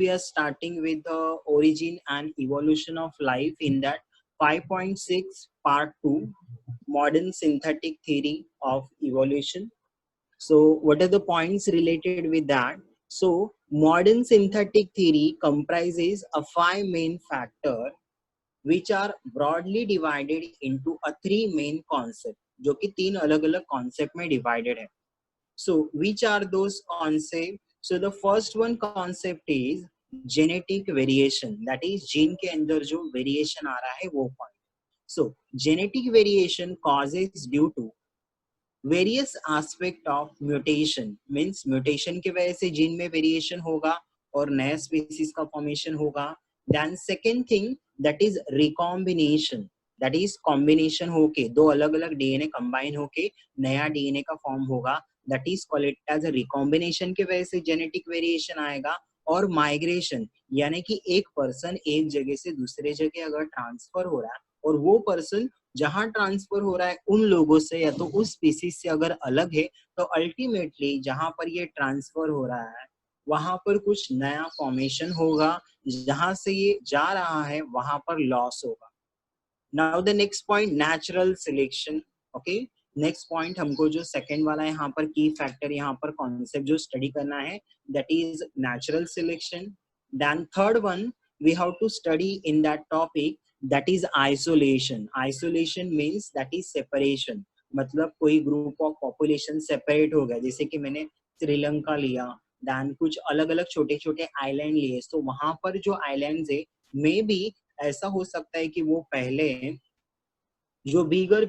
we are starting with the origin and evolution of life in that 5.6 part 2 modern synthetic theory of evolution. So what are the points related with that? So modern synthetic theory comprises of five main factors which are broadly divided into a three main concept, जो कि तीन अलग अलग concept में divided है. So which are those concepts? So the first one concept is genetic variation, that is gene के अंदर जो variation आ रहा है वो point. So genetic variation causes due to various aspect of mutation, means mutation की वजह से gene में variation होगा और नया species का formation होगा. Then second thing, that is recombination, that is combination होके दो अलग अलग DNA combine होके नया DNA का form होगा, that is called as a recombination की वजह से genetic variation आएगा. और माइग्रेशन, यानी कि एक पर्सन एक जगह से दूसरे जगह अगर ट्रांसफर हो रहा है और वो पर्सन जहां ट्रांसफर हो रहा है उन लोगों से या तो उस स्पीसीज से अगर अलग है, तो अल्टीमेटली जहां पर ये ट्रांसफर हो रहा है वहां पर कुछ नया फॉर्मेशन होगा, जहां से ये जा रहा है वहां पर लॉस होगा. Now the next point, natural selection. Okay, next point हमको जो सेकंड वाला है यहाँ पर की फैक्टर, यहाँ पर कॉन्सेप्ट जो स्टडी करना है, that is natural selection. Then third one we have to study in that topic, that is isolation. Isolation means that is separation, मतलब कोई ग्रुप ऑफ पॉपुलेशन सेपरेट हो गया, जैसे कि मैंने श्रीलंका लिया, देन कुछ अलग अलग छोटे छोटे आइलैंड लिए. तो वहां पर जो आइलैंड्स है मे बी ऐसा हो सकता है कि वो पहले जो बिगर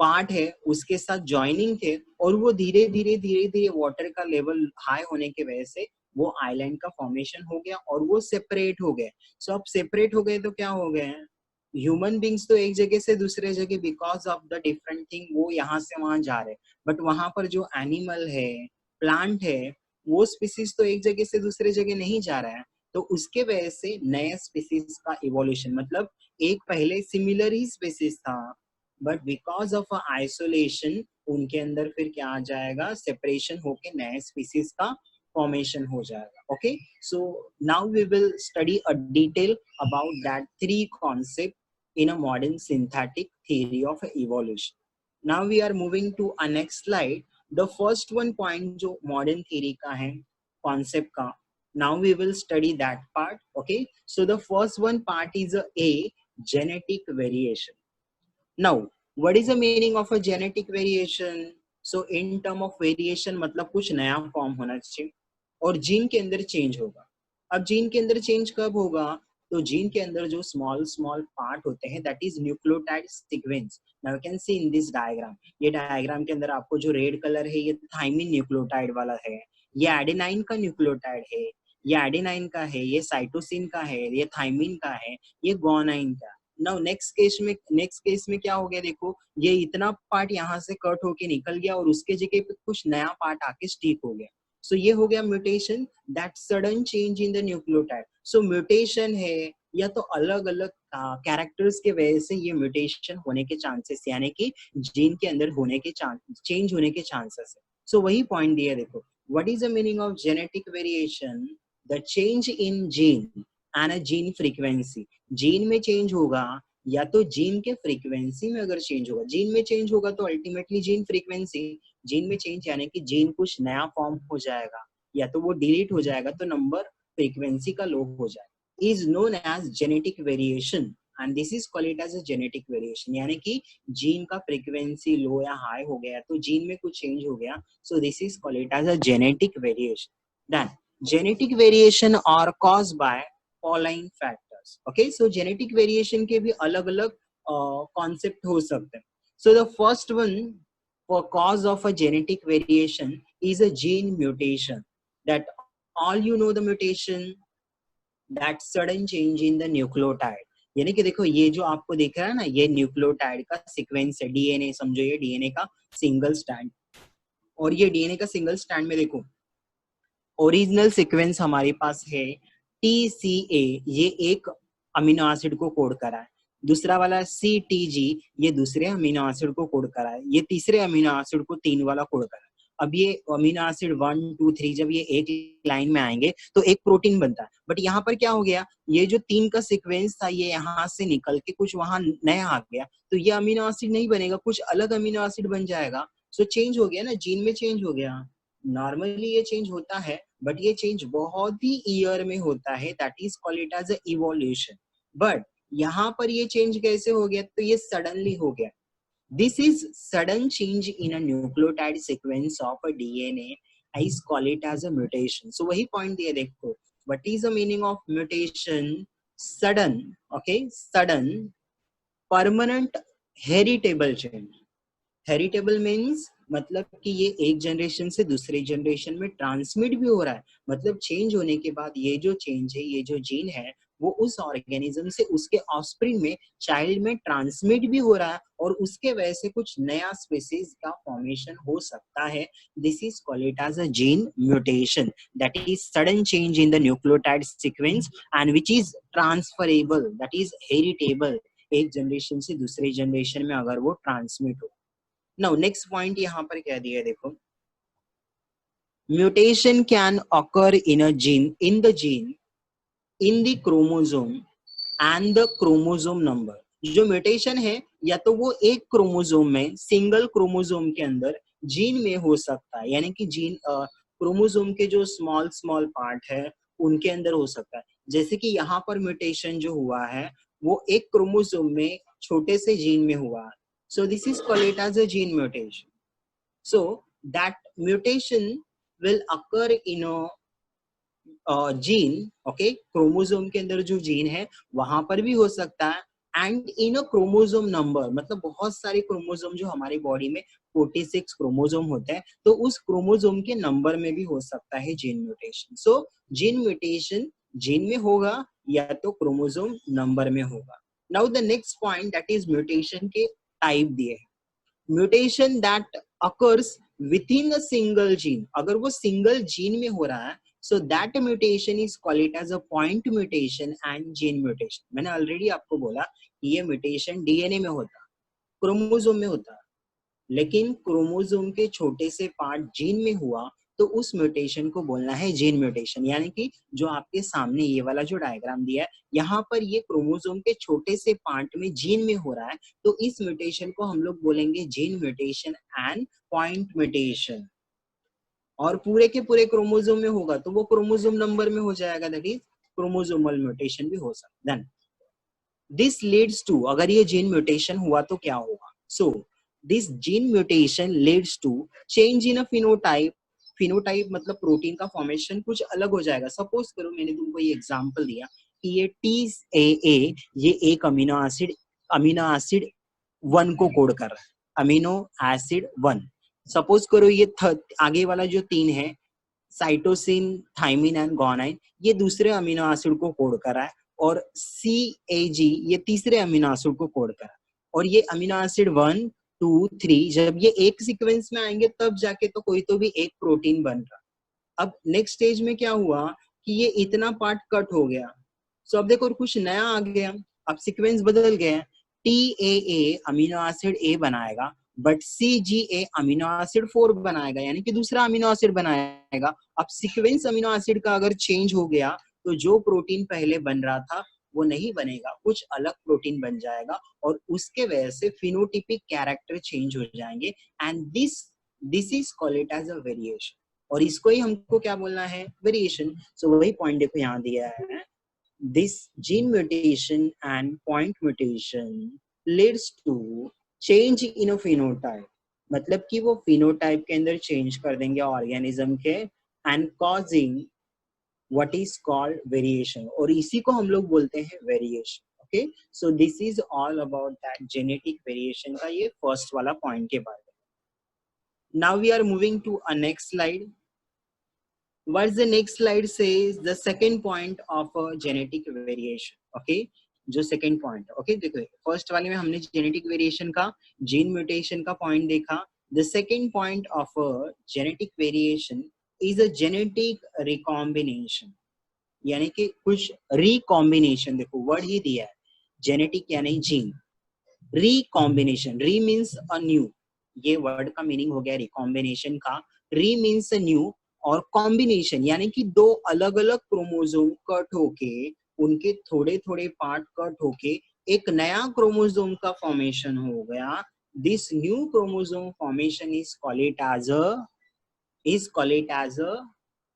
पार्ट है उसके साथ ज्वाइनिंग थे और वो धीरे धीरे वाटर का लेवल हाई होने की वजह से वो आइलैंड का फॉर्मेशन हो गया और वो सेपरेट हो गए. सो अब सेपरेट हो गए तो क्या हो गए, ह्यूमन बींग्स तो एक जगह से दूसरे जगह because of the different thing वो यहाँ से वहां जा रहे, बट वहां पर जो एनिमल है, प्लांट है, वो स्पीसीज तो एक जगह से दूसरे जगह नहीं जा रहा है. तो उसके वजह से नए स्पीसीज का इवोल्यूशन, मतलब एक पहले सिमिलर ही स्पीसीज था बट बिकॉज ऑफ आइसोलेशन उनके अंदर फिर क्या आ जाएगा, सेपरेशन होके नए स्पीसीज का फॉर्मेशन हो जाएगा. Okay, so now we will study a detail about that three concept in a modern synthetic theory of evolution. Now we are moving to a next slide. The first one point जो modern theory का है concept का, now we will study that part. Okay, so the first one part is a genetic variation. Now what is the meaning of a genetic variation? So in term of variation मतलब कुछ नया form होना चाहिए और gene के अंदर change होगा. अब जीन के अंदर चेंज कब होगा, तो जीन के अंदर जो स्मॉल स्मॉल पार्ट होते हैं that is nucleotide sequence. Now you can see in this diagram, ये डायग्राम के अंदर आपको जो रेड कलर है ये थाइमिन न्यूक्लियोटाइड वाला है, ये एडेनाइन का न्यूक्लियोटाइड है, ये एडेनाइन का है, ये साइटोसिन का है, ये थाइमिन का है, ये गुआनाइन का. नाउ नेक्स्ट केस में क्या हो गया, देखो ये इतना पार्ट यहाँ से कट होके निकल गया और उसके जगह पे कुछ नया पार्ट आके स्टिक हो गया. सो ये हो गया mutation, that sudden change in the nucleotide. So mutation है या तो अलग अलग कैरेक्टर्स के वजह से ये म्यूटेशन होने के चांसेस, यानी कि जीन के अंदर होने के चेंज होने के चांसेस है. सो वही पॉइंट दिया, देखो what is the meaning of genetic variation, the change in gene and a gene frequency. Gene में चेंज होगा या तो जीन के फ्रीक्वेंसी में अगर चेंज होगा, जीन में चेंज होगा तो अल्टीमेटली जीन फ्रीक्वेंसी, जीन में चेंज यानी कि जीन कुछ नया फॉर्म हो जाएगा या तो वो डिलीट हो जाएगा तो नंबर फ्रीक्वेंसी का लो हो जाएगा, is known as genetic variation and this is called it as a genetic variation. यानी कि जीन का फ्रीक्वेंसी लो या हाई हो गया तो जीन में कुछ चेंज हो गया, so this is called it as a genetic variation. Then genetic variation are caused by following factors. Okay, so genetic variation के भी अलग अलग कॉन्सेप्ट हो सकते हैं. So the first one for cause of a genetic variation is a gene mutation. That all you know the mutation, that sudden change in the nucleotide. यानी कि देखो ये जो आपको दिख रहा है ना, ये न्यूक्लियोटाइड का सीक्वेंस है, डीएनए समझो, ये डीएनए का सिंगल स्टैंड. और ये डीएनए का सिंगल स्टैंड में देखो ओरिजिनल सीक्वेंस हमारे पास है TCA, ये एक अमीनो एसिड को कोड करा है. दूसरा वाला CTG, ये दूसरे अमीनो एसिड को कोड करा है. ये तीसरे अमीनो एसिड को 3 वाला कोड करा है. अब ये अमीनो एसिड 1 2 3 जब ये एक लाइन में आएंगे तो एक प्रोटीन बनता है, बट यहाँ पर क्या हो गया, ये जो 3 का सीक्वेंस था ये यहाँ से निकल के कुछ वहां नया आ गया, तो ये अमीनो एसिड नहीं बनेगा, कुछ अलग अमीनो एसिड बन जाएगा। सो चेंज हो गया ना, जीन में चेंज हो गया। नॉर्मली ये चेंज होता है, बट ये चेंज बहुत ही ईयर में होता है, that is called it as evolution. But यहाँ पर ये चेंज कैसे हो गया, तो ये सडनली हो गया। This is sudden change in a nucleotide sequence of a DNA. I call it as a mutation. So वही point दिया देखो. What is the meaning of mutation? Sudden, okay? Sudden, permanent, heritable change. Heritable means मतलब कि ये एक generation से दूसरे generation में ट्रांसमिट भी हो रहा है, मतलब चेंज होने के बाद ये जो चेंज है, ये जो जीन है, वो उस ऑर्गेनिज्म से उसके ऑफस्प्रिंग में, चाइल्ड में ट्रांसमिट भी हो रहा है, और उसके वजह से कुछ नया स्पीसीज का फॉर्मेशन हो सकता है। This is called it as a gene mutation, that is sudden change in the nucleotide sequence and which is transferable, that is heritable, एक जनरेशन से दूसरे जनरेशन में अगर वो ट्रांसमिट हो। Now next point यहाँ पर क्या दिया है देखो, mutation can occur in a gene, in the chromosome and the chromosome number। जो म्यूटेशन है या तो वो एक क्रोमोसोम में, सिंगल क्रोमोसोम के अंदर जीन में हो सकता है, यानी कि जीन क्रोमोसोम के जो स्मॉल स्मॉल पार्ट है उनके अंदर हो सकता है। जैसे कि यहाँ पर म्यूटेशन जो हुआ है वो एक क्रोमोसोम में छोटे से जीन में हुआ है। So this is called it as a gene mutation. So that mutation will occur in a gene, okay? Chromosome के अंदर जो जीन है वहां पर भी हो सकता है, and in a chromosome number, मतलब बहुत सारे क्रोमोसोम जो हमारी बॉडी में 46 क्रोमोसोम होते हैं, तो उस क्रोमोसोम के नंबर में भी हो सकता है gene mutation. So gene mutation gene में होगा या तो क्रोमोसोम नंबर में होगा। Now the next point that is mutation के टाइप दिए हैं। Mutation that occurs within a single gene, अगर वो सिंगल जीन में हो रहा है, so that mutation is called it as a point mutation and gene mutation. मैंने ऑलरेडी आपको बोला कि ये म्यूटेशन डीएनए में होता, क्रोमोसोम में होता, लेकिन क्रोमोसोम के छोटे से पार्ट जीन में हुआ तो उस म्यूटेशन को बोलना है जीन म्यूटेशन। यानी कि जो आपके सामने ये वाला जो डायग्राम दिया है, यहाँ पर ये क्रोमोसोम के छोटे से पार्ट में जीन में हो रहा है, तो इस म्यूटेशन को हम लोग बोलेंगे gene mutation and point mutation. और पूरे के पूरे क्रोमोसोम में होगा तो वो क्रोमोसोम नंबर में हो जाएगा, दैट इज क्रोमोसोमल म्यूटेशन भी हो सकता है। दिस लीड्स टू, अगर ये जीन म्यूटेशन हुआ तो क्या होगा, so this gene mutation leads to change in a phenotype. Phenotype मतलब प्रोटीन का फॉर्मेशन कुछ अलग हो जाएगा। सपोज करो मैंने तुमको ये एग्जांपल दिया कि ये TAA, ये एक अमीनो एसिड 1 को कोड कर रहा है, अमीनो एसिड 1। सपोज करो ये आगे वाला जो 3 है, साइटोसिन, थाइमिन एंड गुआनिन, ये दूसरे अमीनो एसिड को कोड कर रहा है, और CAG ये तीसरे अमीनो एसिड को कोड कर रहा है। और ये अमीनो एसिड 1 2 3 जब ये एक सीक्वेंस में आएंगे तब जाके तो कोई तो भी एक प्रोटीन बन रहा। अब नेक्स्ट स्टेज में क्या हुआ कि ये इतना पार्ट कट हो गया, सो अब देखो कुछ नया आ गया, अब सीक्वेंस बदल गया। TAA अमीनो एसिड A बनाएगा, बट CGA अमीनो एसिड 4 बनाएगा, यानी कि दूसरा अमीनो एसिड बनाएगा। अब सीक्वेंस अमीनो एसिड का अगर चेंज हो गया तो जो प्रोटीन पहले बन रहा था वो नहीं बनेगा, कुछ अलग प्रोटीन बन जाएगा, और उसके वजह से फिनोटिपिक कैरेक्टर चेंज हो जाएंगे, and this is called it as a variation. और इसको ही हमको क्या बोलना है, वेरिएशन। सो वही पॉइंट देखो यहाँ दिया है, this gene mutation and point mutation leads to change in a phenotype, मतलब कि वो phenotype के अंदर change कर देंगे ऑर्गेनिज्म के, and causing what is called variation, और इसी को हम लोग बोलते हैं variation। okay, so this is all about that genetic variation का ये first वाला point के बारे में। now we are moving to a next slide। What's the next slide says, the second point of a genetic variation। okay, जो second point, okay, देखो first वाले में हमने genetic variation का, gene mutation का point देखा। the second point of a genetic variation is a genetic recombination, यानी कि कुछ recombination, देखो word ही दिया है, genetic यानी gene, recombination, re means a new, ये word का meaning हो गया recombination का, री मीन्स न्यू, और कॉम्बिनेशन यानी कि दो अलग अलग क्रोमोसोम कट होके, उनके थोड़े थोड़े पार्ट कट होके एक नया क्रोमोसोम का फॉर्मेशन हो गया. This new chromosome formation is called it as a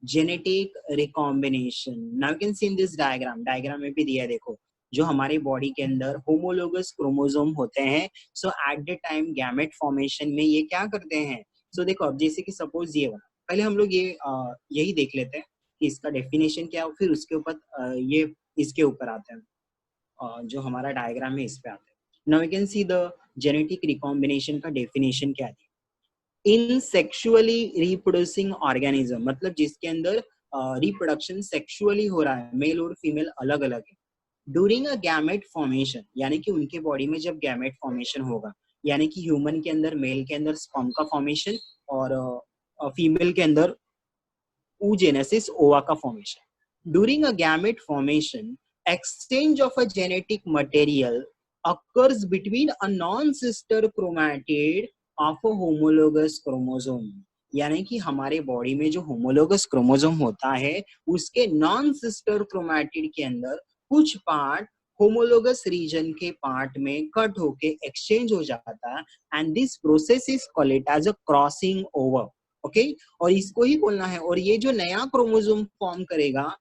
genetic recombination. Now you can see in this diagram में भी दिया है, देखो जो हमारे बॉडी के अंदर होमोलोगस क्रोमोसोम होते हैं, so at the time gamete formation में ये क्या करते हैं. सो देखो अब जैसे कि सपोज ये वाला, पहले हम लोग ये यही देख लेते हैं कि इसका डेफिनेशन क्या है, फिर उसके ऊपर ये इसके ऊपर आते हैं, जो हमारा डायग्राम है इस पे आते हैं. Now you can see the genetic recombination का डेफिनेशन क्या है. इन सेक्सुअली रिप्रोड्यूसिंग ऑर्गेनिज्म, मतलब जिसके अंदर रिप्रोडक्शन सेक्सुअली हो रहा है, मेल और फीमेल अलग अलग है. ड्यूरिंग अ गैमेट फॉर्मेशन, यानी कि उनके बॉडी में जब गैमेट फॉर्मेशन होगा, यानी कि ह्यूमन के अंदर मेल के अंदर स्पर्म का फॉर्मेशन और फीमेल के अंदर oogenesis ova का formation. During a gamete formation, exchange of a genetic material occurs between a non-sister chromatid of a homologous chromosome. यानी कि हमारे बॉडी में जो होमोलोगस क्रोमोसोम होता है, उसके नॉन सिस्टर क्रोमैटिड के अंदर कुछ पार्ट होमोलोगस रीजन के पार्ट में कट होके एक्सचेंज हो जाता है, and this process is called it as a crossing over. Okay, और इसको ही बोलना है. और ये जो नया क्रोमोसोम फॉर्म करेगा,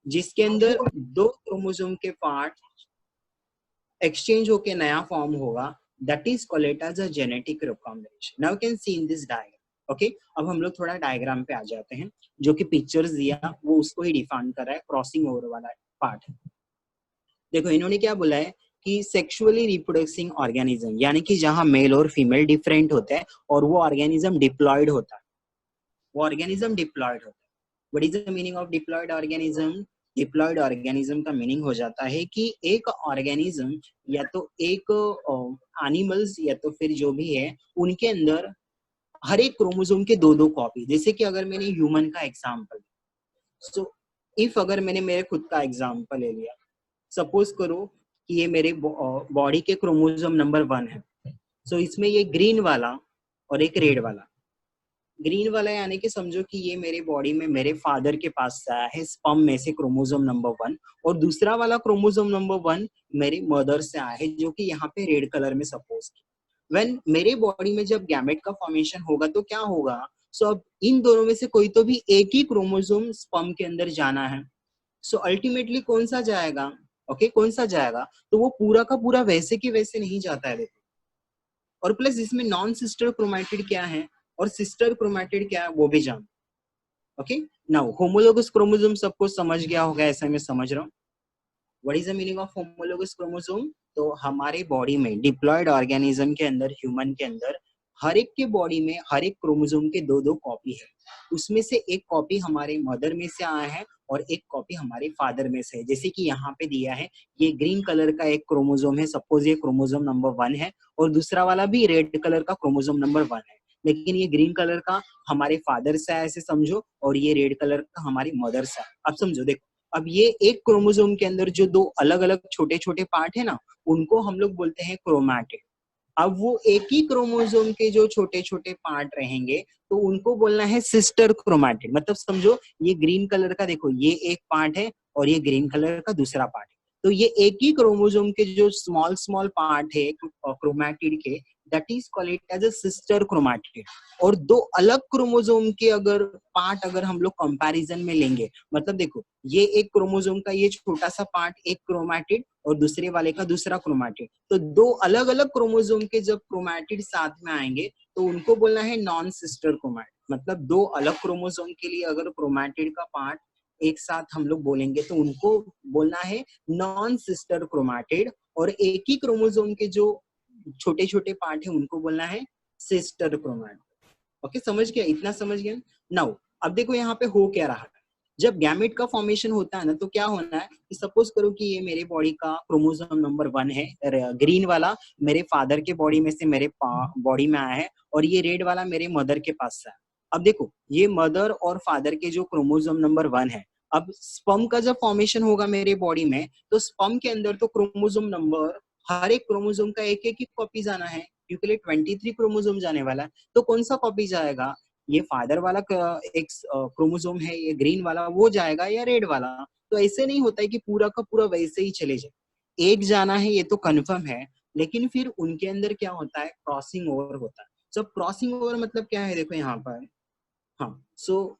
जिसके अंदर दो क्रोमोसोम के पार्ट एक्सचेंज होके नया फॉर्म होगा, that is called it as a genetic recombination. Now you can see in this diagram. Okay, अब हम लोग थोड़ा डायग्राम पे आ जाते हैं. जो कि पिक्चर्स दिया वो उसको ही डिफाइन कर रहा है, क्रॉसिंग ओवर वाला पार्ट. देखो इन्होंने क्या बोला है कि सेक्सुअली रिप्रोड्यूसिंग ऑर्गेनिज्म, यानी कि जहां मेल और फीमेल डिफरेंट होते हैं और वो ऑर्गेनिज्म डिप्लॉयड होता है, वो ऑर्गेनिज्म डिप्लॉयड होता है. What is the meaning of diploid organism. Diploid organism का मीनिंग हो जाता है कि एक ऑर्गेनिज्म या तो एक एनिमल्स या तो फिर जो भी है, उनके अंदर हर एक क्रोमोसोम के दो दो कॉपी. जैसे कि अगर मैंने ह्यूमन का एग्जांपल, सो इफ अगर मैंने मेरे खुद का एग्जांपल ले लिया, सपोज करो कि ये मेरे बॉडी के क्रोमोसोम नंबर 1 है. सो इसमें ये ग्रीन वाला और एक रेड वाला. ग्रीन वाला यानी कि समझो कि ये मेरे बॉडी में मेरे फादर के पास से आया है, स्पर्म में से क्रोमोसोम नंबर 1, और दूसरा वाला क्रोमोसोम नंबर 1 मेरी मदर से आया है, जो कि यहाँ पे रेड कलर में सपोज. व्हेन मेरे बॉडी में जब गैमेट का फॉर्मेशन होगा तो क्या होगा. सो अब इन दोनों में से कोई तो भी एक ही क्रोमोसोम स्पर्म के अंदर जाना है. सो अल्टीमेटली कौन सा जाएगा. ओके, कौन सा जाएगा, तो वो पूरा का पूरा वैसे की वैसे नहीं जाता है. देखो, और प्लस इसमें नॉन सिस्टर क्रोमैटिड क्या है और सिस्टर क्रोमैटिड क्या है वो भी जान. ओके, नाउ होमोलोगस क्रोमोसोम सबको समझ गया होगा, ऐसा मैं समझ रहा हूँ. What is the meaning of homologous chromosome. तो हमारे बॉडी में डिप्लॉयड ऑर्गेनिज्म के अंदर, ह्यूमन के अंदर, हर एक के बॉडी में हर एक क्रोमोसोम के दो दो कॉपी है. उसमें से एक कॉपी हमारे मदर में से आया है और एक कॉपी हमारे फादर में से है. जैसे कि यहाँ पे दिया है, ये ग्रीन कलर का एक क्रोमोसोम है, सपोज ये क्रोमोसोम नंबर 1 है, और दूसरा वाला भी रेड कलर का क्रोमोसोम नंबर 1 है. लेकिन ये ग्रीन कलर का हमारे फादर से आया ऐसे समझो, और ये रेड कलर का हमारी मदर से. अब समझो, देखो अब ये एक क्रोमोसोम के अंदर जो दो अलग अलग छोटे छोटे पार्ट है ना, उनको हम लोग बोलते हैं क्रोमैटिड. अब वो एक ही क्रोमोसोम के जो छोटे छोटे पार्ट रहेंगे, तो उनको बोलना है सिस्टर क्रोमैटिड. मतलब समझो ये ग्रीन कलर का, देखो ये एक पार्ट है और ये ग्रीन कलर का दूसरा पार्ट है. तो ये एक ही क्रोमोसोम के जो स्मॉल स्मॉल पार्ट है क्रोमैटिड के, that is called it as a sister chromatid. और दो अलग क्रोमोसोम के अगर पार्ट अगर हम लोग कंपैरिजन में लेंगे, मतलब देखो ये एक क्रोमोसोम का ये छोटा सा पार्ट एक क्रोमैटिड और दूसरे वाले का दूसरा क्रोमैटिड, तो दो अलग अलग क्रोमोसोम के जब क्रोमैटिड साथ में आएंगे तो उनको बोलना है नॉन सिस्टर क्रोमैटिड. मतलब दो अलग क्रोमोसोम के लिए अगर क्रोमैटिड का पार्ट एक साथ हम लोग बोलेंगे तो उनको बोलना है नॉन सिस्टर क्रोमैटिड, और एक ही क्रोमोसोम के जो छोटे छोटे पार्ट है उनको बोलना है सिस्टर क्रोमैटिड. ओके, समझ गया, इतना समझ गया. नाउ अब देखो यहाँ पे हो क्या रहा है. जब गैमेट का फॉर्मेशन होता है ना, तो क्या होना है कि सपोज करो कि ये मेरे बॉडी का क्रोमोसोम नंबर 1 है, ग्रीन वाला मेरे फादर के बॉडी में से मेरे बॉडी में आया है, और ये रेड वाला मेरे मदर के पास से है. अब देखो ये मदर और फादर के जो क्रोमोसोम नंबर 1 है, अब स्पर्म का जब फॉर्मेशन होगा मेरे बॉडी में, तो स्पर्म के अंदर तो क्रोमोसोम नंबर, हर एक क्रोमोसोम का एक एक ही कॉपी जाना है, क्योंकि 23 क्रोमोसोम जाने वाला है. तो कौन सा कॉपी जाएगा, ये फादर वाला एक क्रोमोसोम है, ये ग्रीन वाला वो जाएगा या रेड वाला। तो ऐसे नहीं होता है कि पूरा का पूरा वैसे ही चले जाए, एक जाना है ये तो कंफर्म है, लेकिन फिर उनके अंदर क्या होता है, क्रॉसिंग ओवर होता है। सो क्रॉसिंग ओवर मतलब क्या है, देखो यहाँ पर, हाँ, सो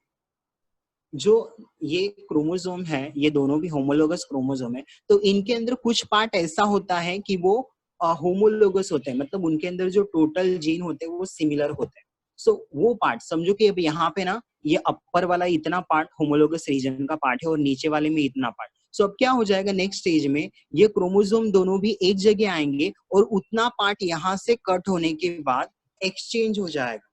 जो ये क्रोमोसोम है, ये दोनों भी होमोलोगस क्रोमोसोम है, तो इनके अंदर कुछ पार्ट ऐसा होता है कि वो होमोलोगस होते हैं, मतलब उनके अंदर जो टोटल जीन होते हैं वो सिमिलर होते हैं। सो वो पार्ट समझो कि अब यहाँ पे ना, ये अपर वाला इतना पार्ट होमोलोगस रीजन का पार्ट है और नीचे वाले में इतना पार्ट। सो अब क्या हो जाएगा नेक्स्ट स्टेज में, ये क्रोमोसोम दोनों भी एक जगह आएंगे और उतना पार्ट यहाँ से कट होने के बाद एक्सचेंज हो जाएगा।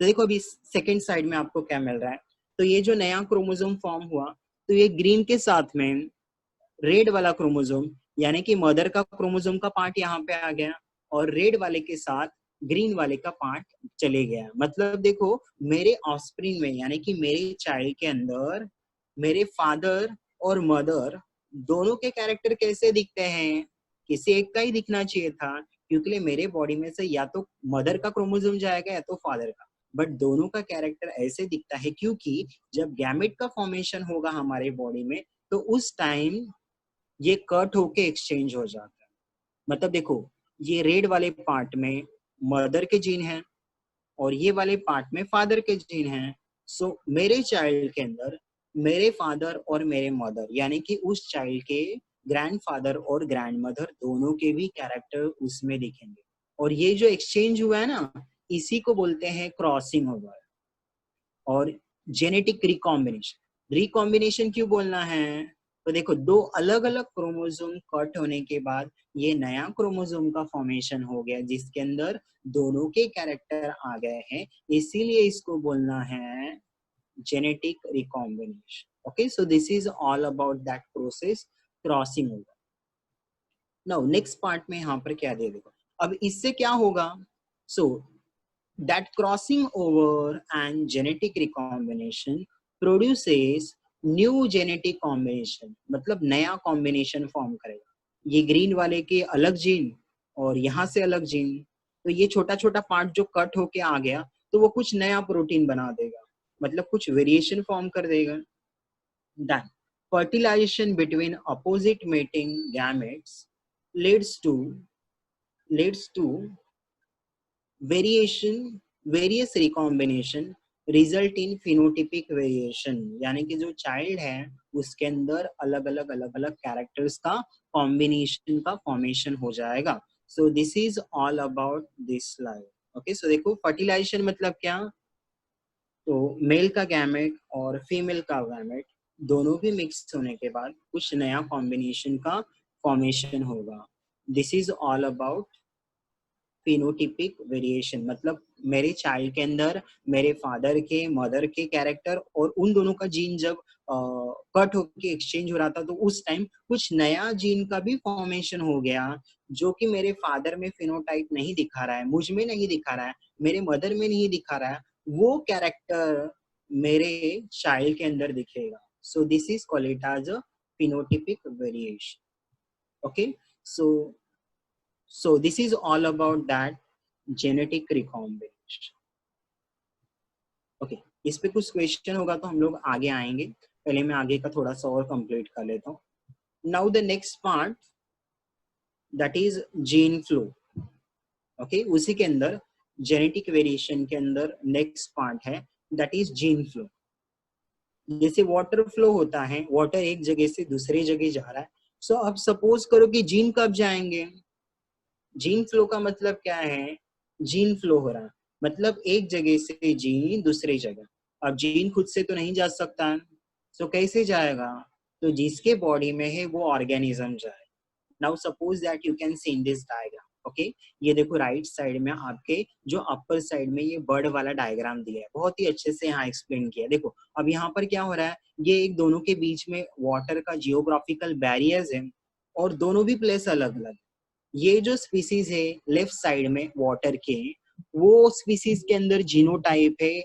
तो देखो अभी सेकेंड साइड में आपको क्या मिल रहा है, तो ये जो नया क्रोमोसोम फॉर्म हुआ, तो ये ग्रीन के साथ में रेड वाला क्रोमोसोम, यानी कि मदर का क्रोमोसोम का पार्ट यहाँ पे आ गया, और रेड वाले के साथ ग्रीन वाले का पार्ट चले गया। मतलब देखो मेरे ऑफस्प्रिंग में, यानी कि मेरे चाइल्ड के अंदर मेरे फादर और मदर दोनों के कैरेक्टर कैसे दिखते हैं, किसी एक का ही दिखना चाहिए था, क्योंकि मेरे बॉडी में से या तो मदर का क्रोमोसोम जाएगा या तो फादर का, बट दोनों का कैरेक्टर ऐसे दिखता है क्योंकि जब गैमेट का फॉर्मेशन होगा हमारे बॉडी में, तो उस टाइम ये कट होके एक्सचेंज हो जाता है। मतलब देखो ये रेड वाले पार्ट में मदर के जीन हैं और ये वाले पार्ट में फादर के जीन हैं। सो मेरे चाइल्ड के अंदर मेरे फादर और मेरे मदर, यानी कि उस चाइल्ड के ग्रैंडफादर और ग्रैंडमदर दोनों के भी कैरेक्टर उसमें दिखेंगे, और ये जो एक्सचेंज हुआ है ना, इसी को बोलते हैं क्रॉसिंग ओवर और जेनेटिक रिकॉम्बिनेशन। रिकॉम्बिनेशन क्यों बोलना है, तो देखो दो अलग अलग क्रोमोसोम कट होने के बाद ये नया क्रोमोसोम का फॉर्मेशन हो गया जिसके अंदर दोनों के कैरेक्टर आ गए हैं, इसीलिए इसको बोलना है genetic recombination. Okay, so this is all about that process, crossing over. Now next part में यहाँ पर क्या दे, देखो अब इससे क्या होगा। सो that crossing over and genetic recombination produces new genetic combination, मतलब नया कॉम्बिनेशन फॉर्म करेगा। ये ग्रीन वाले के अलग जीन और यहाँ से अलग जीन, तो ये छोटा छोटा पार्ट जो कट होके आ गया तो वो कुछ नया प्रोटीन बना देगा, मतलब कुछ वेरिएशन फॉर्म कर देगा। Then fertilization between opposite mating gametes leads to leads to variation, various recombination result in phenotypic variation, यानी कि जो चाइल्ड है उसके अंदर अलग अलग कैरेक्टर्स का कॉम्बिनेशन का फॉर्मेशन हो जाएगा। So this is all about this slide. Okay, so देखो फर्टिलाइजेशन मतलब क्या, तो मेल का गैमेट और फीमेल का गैमेट दोनों भी मिक्स होने के बाद कुछ नया कॉम्बिनेशन का फॉर्मेशन होगा। This is all about phenotypic variation, मतलब मेरे चाइल्ड के अंदर मेरे फादर के मदर के कैरेक्टर और उन दोनों का जीन जब कट होके एक्सचेंज हो रहा था तो उस टाइम कुछ नया जीन का भी फॉर्मेशन हो गया, जो कि मेरे फादर में फिनोटाइप नहीं दिखा रहा है, मुझ में नहीं दिखा रहा है, मेरे मदर में नहीं दिखा रहा है, वो कैरेक्टर मेरे चाइल्ड के अंदर दिखेगा। So this is called it as a phenotypic variation. Okay, so this is all about that genetic recombination। Okay, इस पे कुछ क्वेश्चन होगा तो हम लोग आगे आएंगे, पहले मैं आगे का थोड़ा सा और कंप्लीट कर लेता हूँ। Now the next part that is gene flow. Okay, उसी के अंदर जेनेटिक वेरिएशन के अंदर नेक्स्ट पार्ट है दैट इज जीन फ्लो। जैसे वाटर फ्लो होता है, वाटर एक जगह से दूसरी जगह जा रहा है, सो अब सपोज करो कि जीन कब जाएंगे। जीन फ्लो का मतलब क्या है, जीन फ्लो हो रहा है मतलब एक जगह से जीन दूसरी जगह। अब जीन खुद से तो नहीं जा सकता है, तो कैसे जाएगा, तो जिसके बॉडी में है वो ऑर्गेनिज्म जाए। Now suppose that you can see in this diagram. Okay, ये देखो राइट साइड में आपके जो अपर साइड में ये बर्ड वाला डायग्राम दिया है, बहुत ही अच्छे से यहाँ एक्सप्लेन किया। देखो अब यहाँ पर क्या हो रहा है, ये एक दोनों के बीच में वाटर का जियोग्राफिकल बैरियर्स है और दोनों भी प्लेस अलग अलग। ये जो स्पीसीज है लेफ्ट साइड में वाटर के, वो स्पीसीज के अंदर जीनोटाइप है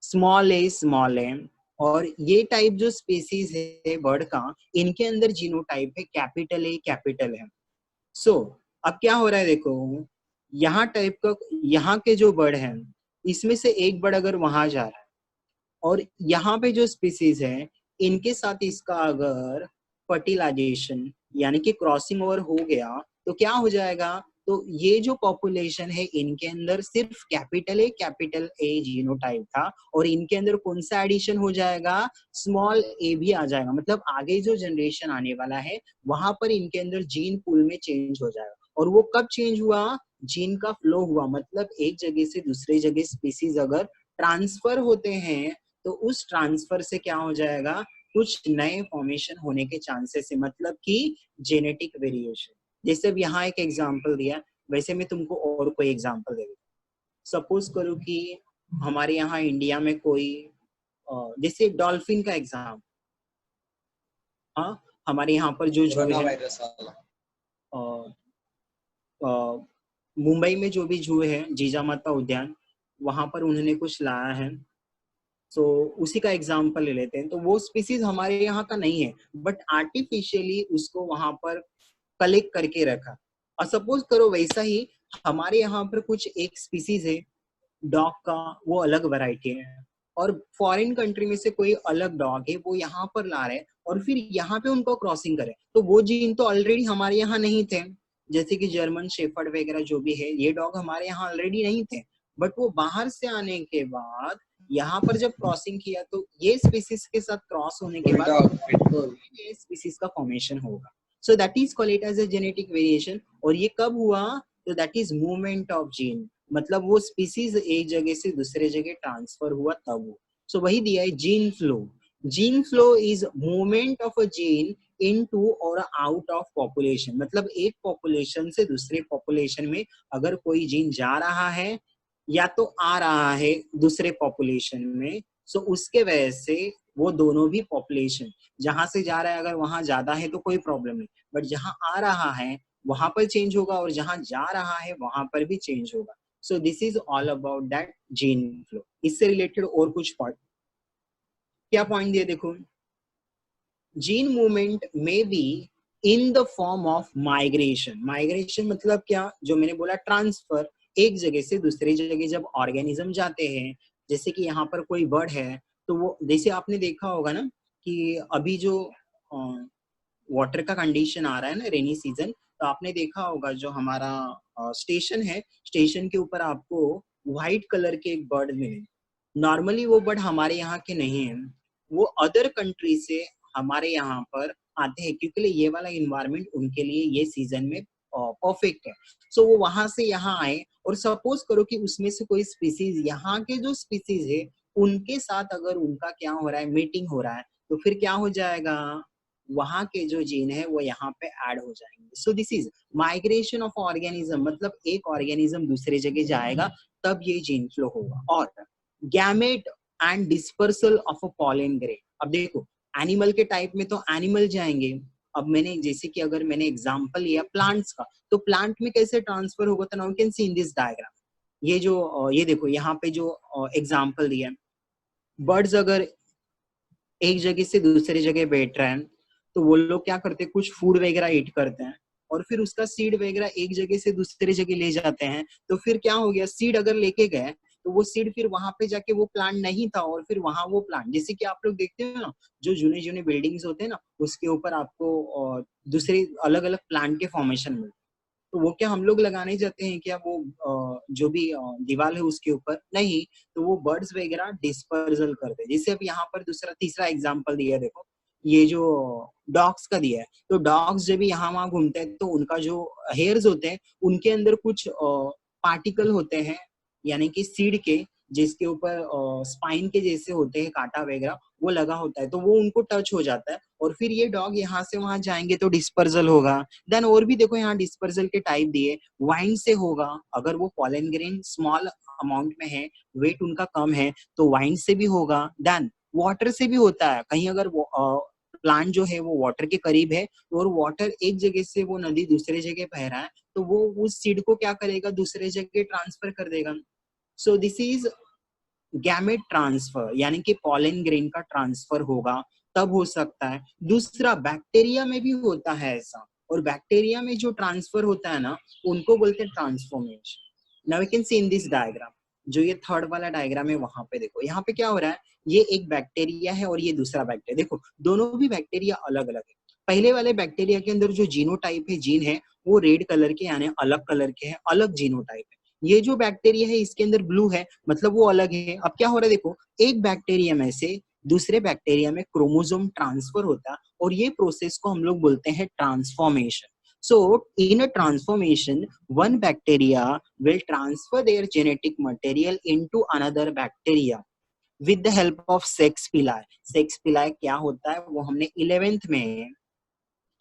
स्मॉल ए, और ये टाइप जो स्पीसीज है बर्ड का, इनके अंदर जीनोटाइप है कैपिटल है। सो अब क्या हो रहा है देखो, यहाँ टाइप का यहाँ के जो बर्ड हैं इसमें से एक बर्ड अगर वहां जा रहा है और यहाँ पे जो स्पीसीज है इनके साथ इसका अगर फर्टिलाइजेशन यानी कि क्रॉसिंग ओवर हो गया तो क्या हो जाएगा, तो ये जो पॉपुलेशन है इनके अंदर सिर्फ कैपिटल ए जीनोटाइप था और इनके अंदर कौन सा एडिशन हो जाएगा, स्मॉल ए भी आ जाएगा। मतलब आगे जो जनरेशन आने वाला है वहां पर इनके अंदर जीन पूल में चेंज हो जाएगा। और वो कब चेंज हुआ, जीन का फ्लो हुआ, मतलब एक जगह से दूसरे जगह स्पीसीज अगर ट्रांसफर होते हैं तो उस ट्रांसफर से क्या हो जाएगा, कुछ नए फॉर्मेशन होने के चांसेस है, मतलब कि जेनेटिक वेरिएशन। जैसे अब यहाँ एक एग्जांपल दिया, वैसे मैं तुमको और कोई एग्जांपल दे देता। सपोज करो कि हमारे यहाँ इंडिया में कोई जैसे डॉल्फिन का एग्जाम, हाँ हमारे यहाँ पर जो जू है मुंबई में जो भी जू है जीजामाता उद्यान, वहां पर उन्होंने कुछ लाया है, तो उसी का एग्जाम्पल ले लेते हैं। तो वो स्पीसीज हमारे यहाँ का नहीं है बट आर्टिफिशियली उसको वहां पर कलेक्ट करके रखा। और सपोज करो वैसा ही हमारे यहाँ पर कुछ एक स्पीसीज है डॉग का, वो अलग वैरायटी है, और फॉरेन कंट्री में से कोई अलग डॉग है वो यहाँ पर ला रहे हैं और फिर यहाँ पे उनको क्रॉसिंग करे, तो वो जीन तो ऑलरेडी हमारे यहाँ नहीं थे। जैसे कि जर्मन शेफर्ड वगैरह जो भी है ये डॉग हमारे यहाँ ऑलरेडी नहीं थे, बट वो बाहर से आने के बाद यहाँ पर जब क्रॉसिंग किया तो ये स्पीसीज के साथ क्रॉस होने के बाद ये स्पीसीज का फॉर्मेशन होगा। So that is called it as a genetic variation. और ये कब हुआ, तो that is movement of gene, मतलब वो स्पीसीज एक जगह से दूसरे जगह ट्रांसफर हुआ तब वो। सो वही दिया है gene flow. Gene flow is movement of a gene into और आउट ऑफ पॉपुलेशन, मतलब एक पॉपुलेशन से दूसरे पॉपुलेशन में अगर कोई जीन जा रहा है या तो आ रहा है दूसरे पॉपुलेशन में, सो उसके वजह से वो दोनों भी पॉपुलेशन, जहां से जा रहा है अगर वहां ज्यादा है तो कोई प्रॉब्लम नहीं, बट जहां आ रहा है वहां पर चेंज होगा और जहां जा रहा है वहां पर भी चेंज होगा। So this is all about that gene flow. इससे रिलेटेड और कुछ पॉइंट, क्या पॉइंट दिए देखो, जीन मूवमेंट में be in the form of migration. Migration मतलब क्या, जो मैंने बोला ट्रांसफर, एक जगह से दूसरी जगह जब ऑर्गेनिज्म जाते हैं, जैसे कि यहाँ पर कोई बर्ड है तो वो, जैसे आपने देखा होगा ना कि अभी जो वाटर का कंडीशन आ रहा है ना रेनी सीजन, तो आपने देखा होगा जो हमारा स्टेशन है, स्टेशन के ऊपर आपको व्हाइट कलर के एक बर्ड मिले। नॉर्मली वो बर्ड हमारे यहाँ के नहीं है, वो अदर कंट्री से हमारे यहाँ पर आते हैं क्योंकि ये वाला इन्वायरमेंट उनके लिए ये सीजन में परफेक्ट है। सो वो वहां से यहाँ आए और सपोज करो कि उसमें से कोई स्पीसीज, यहाँ के जो स्पीसीज है उनके साथ अगर उनका क्या हो रहा है, मीटिंग हो रहा है, तो फिर क्या हो जाएगा, वहां के जो जीन है वो यहाँ पे ऐड हो जाएंगे। सो this is migration of organism, मतलब एक ऑर्गेनिज्म दूसरे जगह जाएगा तब ये जीन फ्लो होगा। और gamete and dispersal of a pollen grain, अब देखो एनिमल के टाइप में तो एनिमल जाएंगे। अब मैंने जैसे कि अगर मैंने एग्जांपल लिया प्लांट्स का, तो प्लांट में कैसे ट्रांसफर होगा, तो now you can see in this diagram. ये जो ये देखो यहाँ पे जो एग्जांपल दिया, बर्ड्स अगर एक जगह से दूसरी जगह बैठ रहे हैं तो वो लोग क्या करते हैं, कुछ फूड वगैरह ईट करते हैं और फिर उसका सीड वगैरह एक जगह से दूसरी जगह ले जाते हैं। तो फिर क्या हो गया, सीड अगर लेके गए तो वो सीड फिर वहां पे जाके वो प्लांट नहीं था और फिर वहां वो प्लांट, जैसे कि आप लोग देखते हो ना जो जूने जूने बिल्डिंग्स होते हैं ना उसके ऊपर आपको दूसरे अलग अलग प्लांट के फॉर्मेशन मिलते, तो वो क्या हम लोग लगाने जाते हैं क्या वो जो भी दीवार है उसके ऊपर नहीं, तो वो बर्ड्स वगैरह डिस्पर्सल करते हैं। जैसे अब यहाँ पर दूसरा तीसरा एग्जांपल दिया देखो, ये जो डॉग्स का दिया है, तो डॉग्स जब भी यहाँ वहां घूमते हैं तो उनका जो हेयर्स होते हैं उनके अंदर कुछ पार्टिकल होते हैं, यानी कि सीड के जिसके ऊपर स्पाइन के जैसे होते हैं कांटा वगैरह वो लगा होता है, तो वो उनको टच हो जाता है और फिर ये डॉग यहाँ से वहां जाएंगे तो डिस्पर्सल होगा। देन और भी देखो यहाँ डिस्पर्सल के टाइप दिए, वाइन से होगा, अगर वो पॉलन ग्रेन स्मॉल अमाउंट में है, वेट उनका कम है तो वाइन से भी होगा। देन वाटर से भी होता है, कहीं अगर वो प्लांट जो है वो वाटर के करीब है और वाटर एक जगह से वो नदी दूसरे जगह बह रहा है तो वो उस सीड को क्या करेगा, दूसरे जगह ट्रांसफर कर देगा। सो दिस इज गैमेट ट्रांसफर, यानी कि पॉलन ग्रेन का ट्रांसफर होगा तब हो सकता है। दूसरा बैक्टीरिया में भी होता है ऐसा, और बैक्टीरिया में जो ट्रांसफर होता है ना उनको बोलते हैं transformation. Now we can see in this diagram, जो ये थर्ड वाला डायग्राम है वहां पे देखो, यहाँ पे क्या हो रहा है, ये एक बैक्टीरिया है और ये दूसरा बैक्टीरिया, देखो दोनों भी बैक्टीरिया अलग अलग है। पहले वाले बैक्टीरिया के अंदर जो जीनोटाइप है, जीन है, वो रेड कलर के यानी अलग कलर के हैं, अलग जीनोटाइप है। ये जो बैक्टीरिया है इसके अंदर ब्लू है, मतलब वो अलग है। अब क्या हो रहा है देखो, एक बैक्टीरिया में से दूसरे बैक्टीरिया में क्रोमोसोम ट्रांसफर होता है और ये प्रोसेस को हम लोग बोलते हैं transformation. So in a transformation, one bacteria will transfer their genetic material into another bacteria with the help of sex pili. Sex pili क्या होता है वो हमने 11th में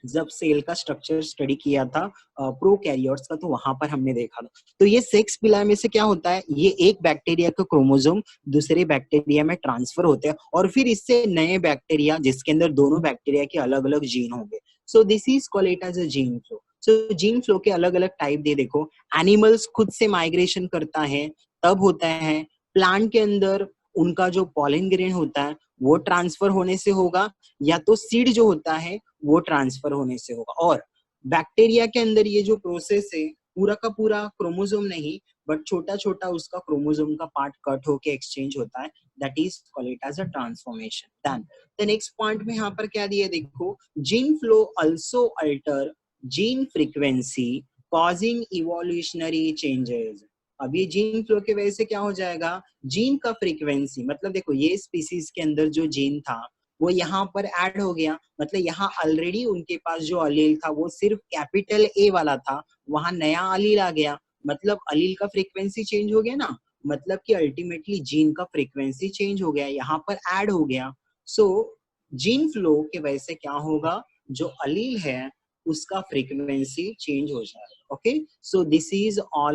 जब सेल का स्ट्रक्चर स्टडी किया था प्रोकैरियोट्स का, तो वहां पर हमने देखा था। तो ये सेक्स पिला में से क्या होता है, ये एक बैक्टीरिया का क्रोमोसोम दूसरे बैक्टीरिया में ट्रांसफर होते हैं और फिर इससे नए बैक्टीरिया जिसके अंदर दोनों बैक्टीरिया के अलग अलग जीन होंगे। So this is called as a gene flow. So gene flow के अलग अलग टाइप दे देखो, एनिमल्स खुद से माइग्रेशन करता है तब होता है, प्लांट के अंदर उनका जो पॉलन ग्रेन होता है वो ट्रांसफर होने से होगा, या तो सीड जो होता है वो ट्रांसफर होने से होगा। और बैक्टीरिया के अंदर ये जो प्रोसेस है पूरा का पूरा क्रोमोसोम नहीं बट छोटा छोटा उसका क्रोमोसोम का पार्ट कट होके एक्सचेंज होता है, that is called as a transformation. Then the next point में यहाँ पर क्या दिया देखो, gene flow also alter gene frequency causing evolutionary changes. अब ये जीन फ्लो की वजह से क्या हो जाएगा, जीन का फ्रीक्वेंसी, मतलब देखो ये स्पीसीज के अंदर जो जीन था वो यहाँ पर ऐड हो गया, मतलब यहाँ ऑलरेडी उनके पास जो अलील था वो सिर्फ कैपिटल ए वाला था, वहां नया अलील आ गया, मतलब अलील का फ्रीक्वेंसी चेंज हो गया ना, मतलब कि अल्टीमेटली जीन का फ्रीक्वेंसी चेंज हो गया, यहाँ पर ऐड हो गया। सो जीन फ्लो के वजह से क्या होगा, जो अलील है उसका फ्रीक्वेंसी चेंज हो जाएगा। Okay, so this is all